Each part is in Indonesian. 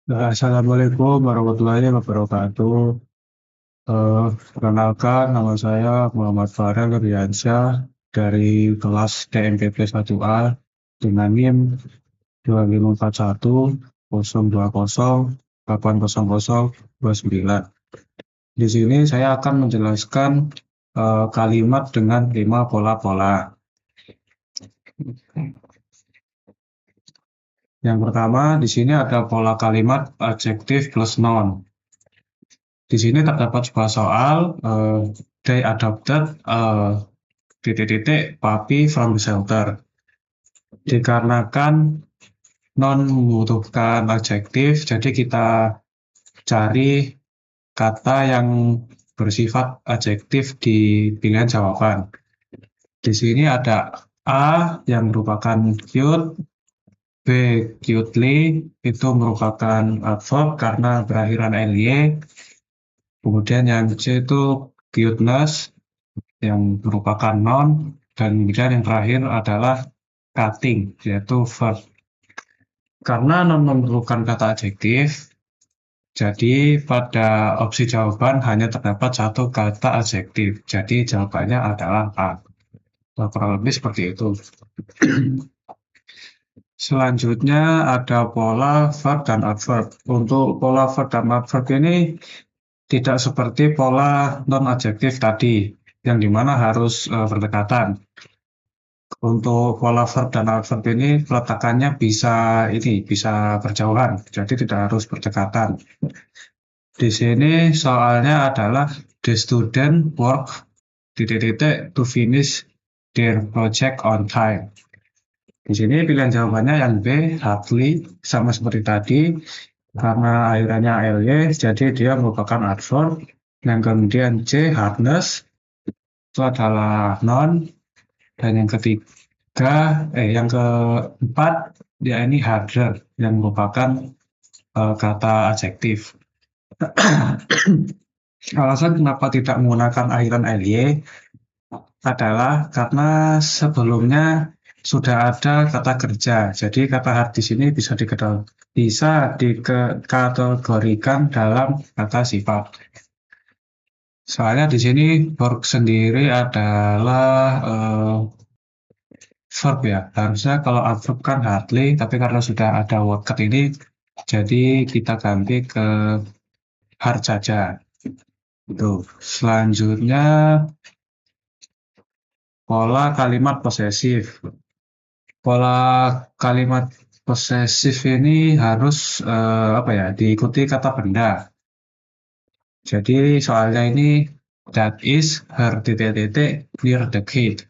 Assalamualaikum warahmatullahi wabarakatuh. Perkenalkan, nama saya Muhammad Farel Riansyah dari kelas TMPP 1A dengan NIM 2541 020 800 29. Di sini saya akan menjelaskan kalimat dengan 5 pola-pola. Yang pertama, di sini ada pola kalimat adjektif plus noun. Di sini terdapat sebuah soal, they adopted titik-titik puppy from the shelter. Dikarenakan non membutuhkan adjektif, jadi kita cari kata yang bersifat adjektif di pilihan jawaban. Di sini ada A yang merupakan cute, B cutely itu merupakan adverb karena berakhiran ly. Kemudian yang C itu cuteness yang merupakan noun, dan kemudian yang terakhir adalah cutting yaitu verb. Karena non memerlukan kata adjektif, jadi pada opsi jawaban hanya terdapat satu kata adjektif. Jadi jawabannya adalah A. Nah, kurang lebih seperti itu. Selanjutnya ada pola verb dan adverb. Untuk pola verb dan adverb ini tidak seperti pola non-adjektif tadi, yang dimana harus berdekatan. Untuk pola verb dan adverb ini peletakannya bisa berjauhan, jadi tidak harus berdekatan. Di sini soalnya adalah the student work titik-titik to finish their project on time. Di sini pilihan jawabannya yang B, hardly, sama seperti tadi, karena akhirannya ly, jadi dia merupakan adverb. Yang kemudian C, hardness, itu adalah noun. Dan yang yang keempat, ya ini harder, yang merupakan kata adjektif. Alasan kenapa tidak menggunakan akhiran ly adalah karena sebelumnya sudah ada kata kerja. Jadi kata hard di sini bisa dikategorikan dalam kata sifat. Soalnya di sini work sendiri adalah verb ya. Harusnya kalau adverb kan hardly, tapi karena sudah ada worked ini, jadi kita ganti ke hard saja. Itu. Selanjutnya pola kalimat posesif. Pola kalimat posesif ini harus diikuti kata benda. Jadi soalnya ini that is her titik-titik near the gate.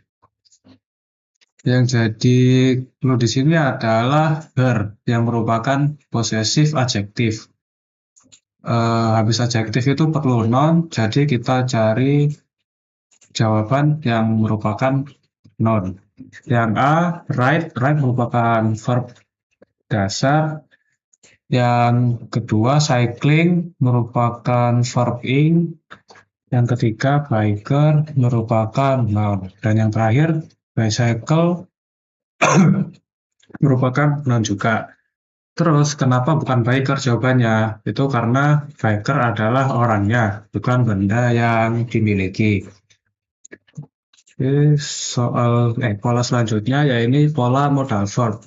Yang jadi clue di sini adalah her yang merupakan possessive adjektif. Habis adjektif itu perlu noun, jadi kita cari jawaban yang merupakan noun. Yang A, ride merupakan verb dasar. Yang kedua, cycling merupakan verb ing. Yang ketiga, biker merupakan noun. Dan yang terakhir, bicycle merupakan noun juga. Terus, kenapa bukan biker jawabannya? Itu karena biker adalah orangnya, bukan benda yang dimiliki. Oke, pola selanjutnya yaitu pola modal verb.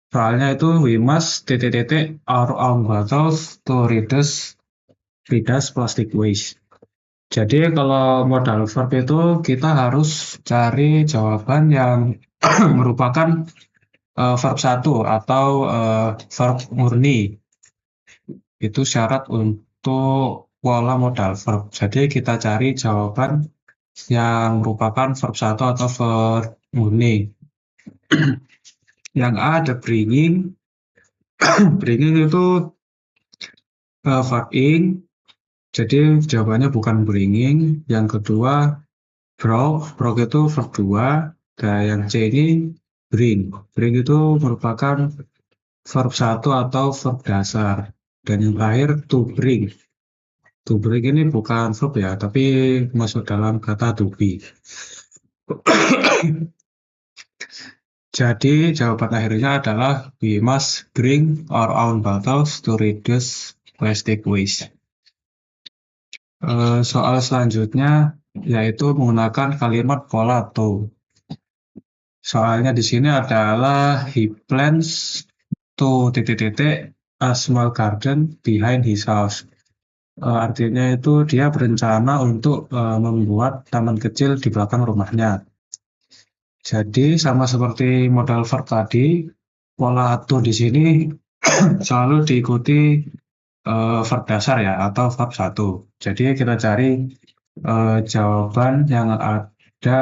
Soalnya itu we must titik-titik our own bottles to reduce plastic waste. Jadi kalau modal verb itu kita harus cari jawaban yang merupakan verb 1 atau verb murni. Itu syarat untuk pola modal verb. Jadi kita cari jawaban yang merupakan verb 1 atau verb murni. Yang A ada bringing. Bringing itu verb ing. Jadi jawabannya bukan bringing. Yang kedua broke itu verb 2. Dan yang C ini bring. Bring itu merupakan verb 1 atau verb dasar. Dan yang terakhir to bring. To bring ini bukan verb ya, tapi masuk dalam kata to be. Jadi jawaban akhirnya adalah we must bring our own bottles to reduce plastic waste. Soal selanjutnya yaitu menggunakan kalimat pola to. Soalnya di sini adalah he plans to titik-titik a small garden behind his house. Artinya itu dia berencana untuk membuat taman kecil di belakang rumahnya. Jadi sama seperti modal verb tadi, pola to di sini selalu diikuti verb dasar ya atau verb 1. Jadi kita cari jawaban yang ada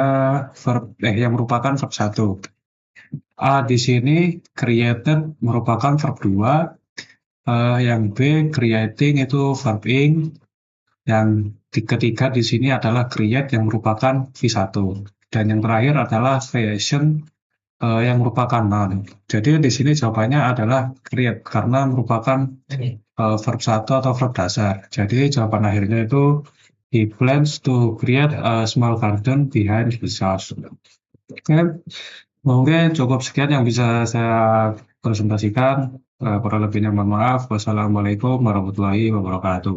yang merupakan verb 1. A di sini created merupakan verb 2, yang B creating itu verb ing, yang ketiga di sini adalah create yang merupakan V1, dan yang terakhir adalah creation yang merupakan noun. Jadi di sini jawabannya adalah create karena merupakan verb 1 atau verb dasar. Jadi jawaban akhirnya itu he plans to create a small garden behind his house. Oke, mungkin cukup sekian yang bisa saya presentasikan. Kurang lebihnya mohon maaf. Wassalamualaikum warahmatullahi wabarakatuh.